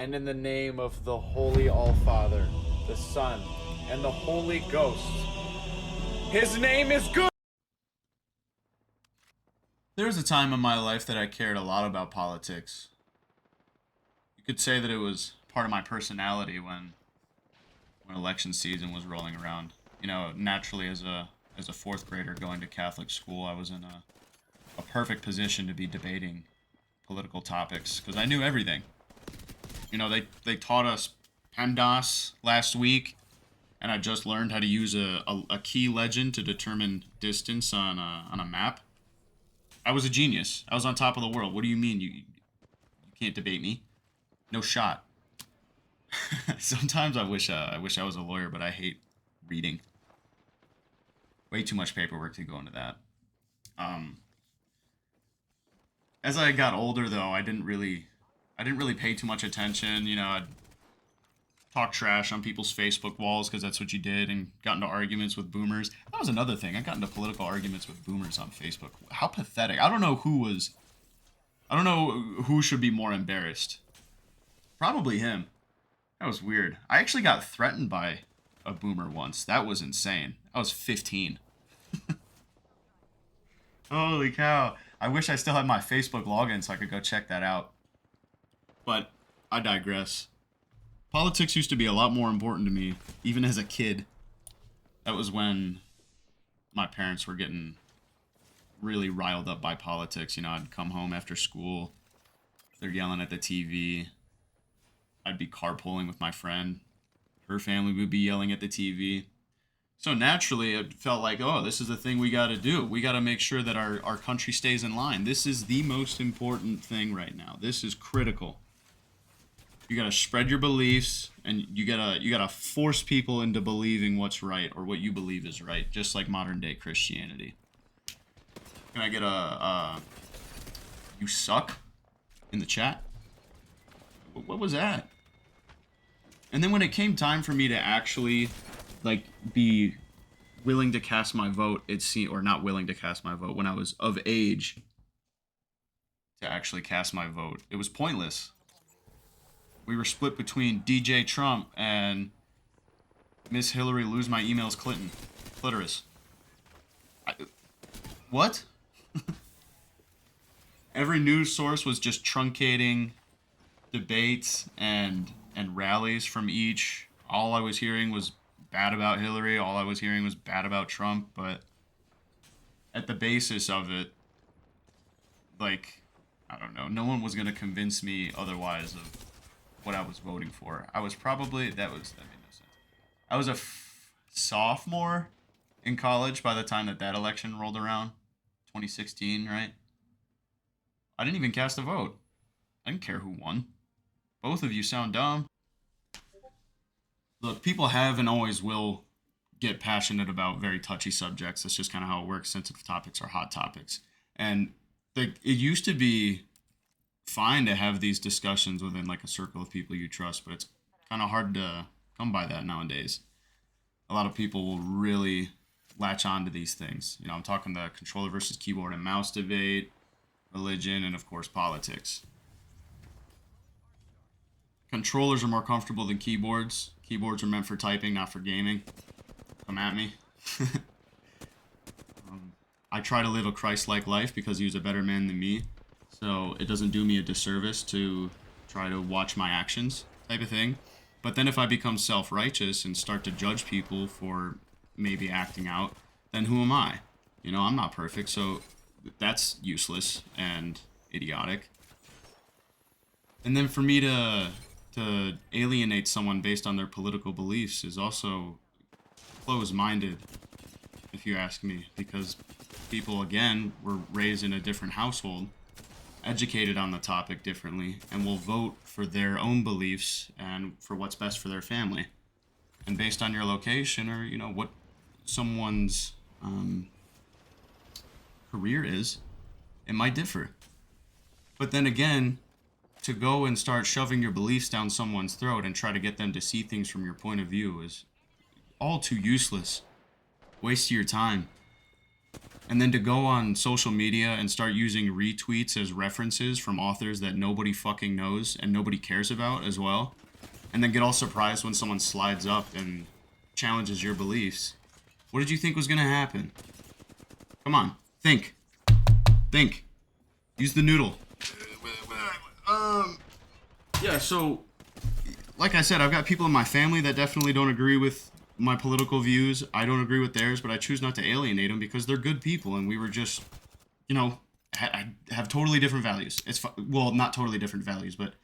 and in the name of the Holy All-Father, the Son, and the Holy Ghost. His name is good! There was a time in my life that I cared a lot about politics. You could say that it was part of my personality when election season was rolling around. You know, naturally as a fourth grader going to Catholic school, I was in a perfect position to be debating political topics because I knew everything. You know, they taught us PEMDAS last week, and I just learned how to use a key legend to determine distance on a map. I was a genius. I was on top of the world. What do you mean you can't debate me? No shot. Sometimes I wish I was a lawyer, but I hate reading. Way too much paperwork to go into that. Um, as I got older, though, I didn't really pay too much attention. You know, I'd talk trash on people's Facebook walls because that's what you did, and got into arguments with boomers. That was another thing. I got into political arguments with boomers on Facebook. How pathetic! I don't know who should be more embarrassed. Probably him. That was weird. I actually got threatened by a boomer once. That was insane. I was 15. Holy cow. I wish I still had my Facebook login so I could go check that out. But I digress. Politics used to be a lot more important to me, even as a kid. That was when my parents were getting really riled up by politics. You know, I'd come home after school, they're yelling at the TV. I'd be carpooling with my friend. Her family would be yelling at the TV. So naturally, it felt like, oh, this is the thing we got to do. We got to make sure that our country stays in line. This is the most important thing right now. This is critical. You got to spread your beliefs, and you gotta force people into believing what's right or what you believe is right, just like modern day Christianity. Can I get a you suck in the chat? What was that? And then when it came time for me to actually, like, be willing to cast my vote, or not willing to cast my vote, when I was of age to actually cast my vote, it was pointless. We were split between DJ Trump and Miss Hillary lose my emails clitoris. What? Every news source was just truncating debates and rallies from each. All I was hearing was bad about Hillary. All I was hearing was bad about Trump. But at the basis of it, like, I don't know, no one was going to convince me otherwise of what I was voting for. That made no sense. I was a sophomore in college by the time that election rolled around. 2016, right? I didn't even cast a vote. I didn't care who won. Both of you sound dumb. Look, people have and always will get passionate about very touchy subjects. That's just kind of how it works. Sensitive topics are hot topics. And it used to be fine to have these discussions within like a circle of people you trust, but it's kind of hard to come by that nowadays. A lot of people will really latch on to these things. You know, I'm talking the controller versus keyboard and mouse debate, religion, and of course politics. Controllers are more comfortable than keyboards. Keyboards are meant for typing, not for gaming. Come at me. I try to live a Christ-like life because he was a better man than me. So it doesn't do me a disservice to try to watch my actions type of thing. But then if I become self-righteous and start to judge people for maybe acting out, then who am I? You know, I'm not perfect, so that's useless and idiotic. And then for me to alienate someone based on their political beliefs is also close-minded, if you ask me, because people, again, were raised in a different household, educated on the topic differently, and will vote for their own beliefs and for what's best for their family. And based on your location or, you know, what someone's career is, it might differ. But then again, to go and start shoving your beliefs down someone's throat and try to get them to see things from your point of view is all too useless. Waste of your time. And then to go on social media and start using retweets as references from authors that nobody fucking knows and nobody cares about as well. And then get all surprised when someone slides up and challenges your beliefs. What did you think was going to happen? Come on. Think. Think. Use the noodle. Yeah, so, like I said, I've got people in my family that definitely don't agree with my political views. I don't agree with theirs, but I choose not to alienate them because they're good people, and we were just, you know, have totally different values. Well, not totally different values, but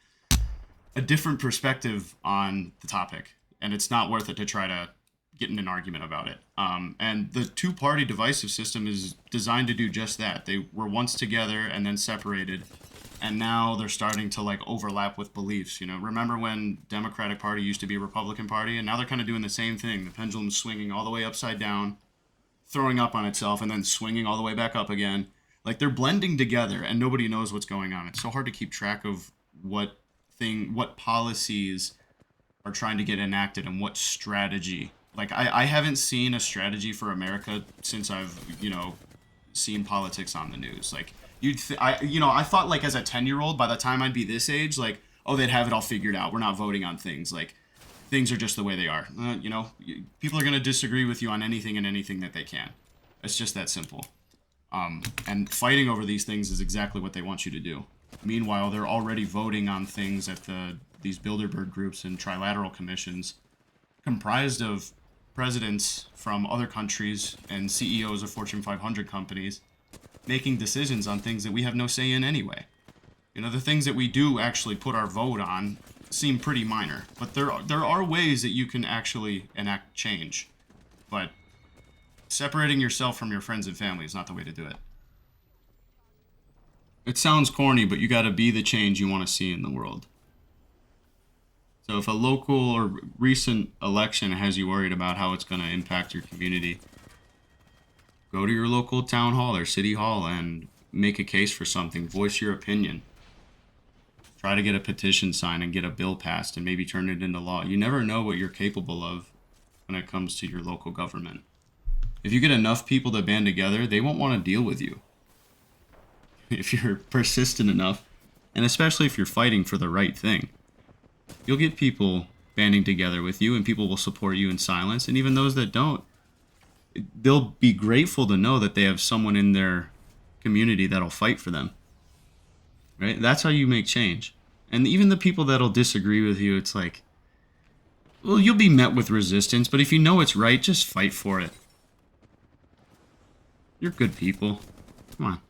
a different perspective on the topic, and it's not worth it to try to get in an argument about it. And the two-party divisive system is designed to do just that. They were once together and then separated, and now they're starting to like overlap with beliefs. You know, remember when Democratic Party used to be Republican Party, and now they're kind of doing the same thing. The pendulum's swinging all the way upside down, throwing up on itself, and then swinging all the way back up again. Like they're blending together, and nobody knows what's going on. It's so hard to keep track of what policies are trying to get enacted and what strategy. Like I haven't seen a strategy for America since I've, you know, seen politics on the news. Like I thought like as a 10-year-old, by the time I'd be this age, like, oh, they'd have it all figured out. We're not voting on things. Like things are just the way they are. You know, people are going to disagree with you on anything and anything that they can. It's just that simple. And fighting over these things is exactly what they want you to do. Meanwhile, they're already voting on things at these Bilderberg groups and trilateral commissions comprised of presidents from other countries and CEOs of Fortune 500 companies making decisions on things that we have no say in anyway. You know, the things that we do actually put our vote on seem pretty minor, but there are ways that you can actually enact change. But separating yourself from your friends and family is not the way to do it. It sounds corny, but you gotta be the change you want to see in the world. So if a local or recent election has you worried about how it's going to impact your community, go to your local town hall or city hall and make a case for something. Voice your opinion. Try to get a petition signed and get a bill passed and maybe turn it into law. You never know what you're capable of when it comes to your local government. If you get enough people to band together, they won't want to deal with you. If you're persistent enough, and especially if you're fighting for the right thing. You'll get people banding together with you, and people will support you in silence. And even those that don't, they'll be grateful to know that they have someone in their community that'll fight for them. Right? That's how you make change. And even the people that'll disagree with you, it's like, well, you'll be met with resistance, but if you know it's right, just fight for it. You're good people. Come on.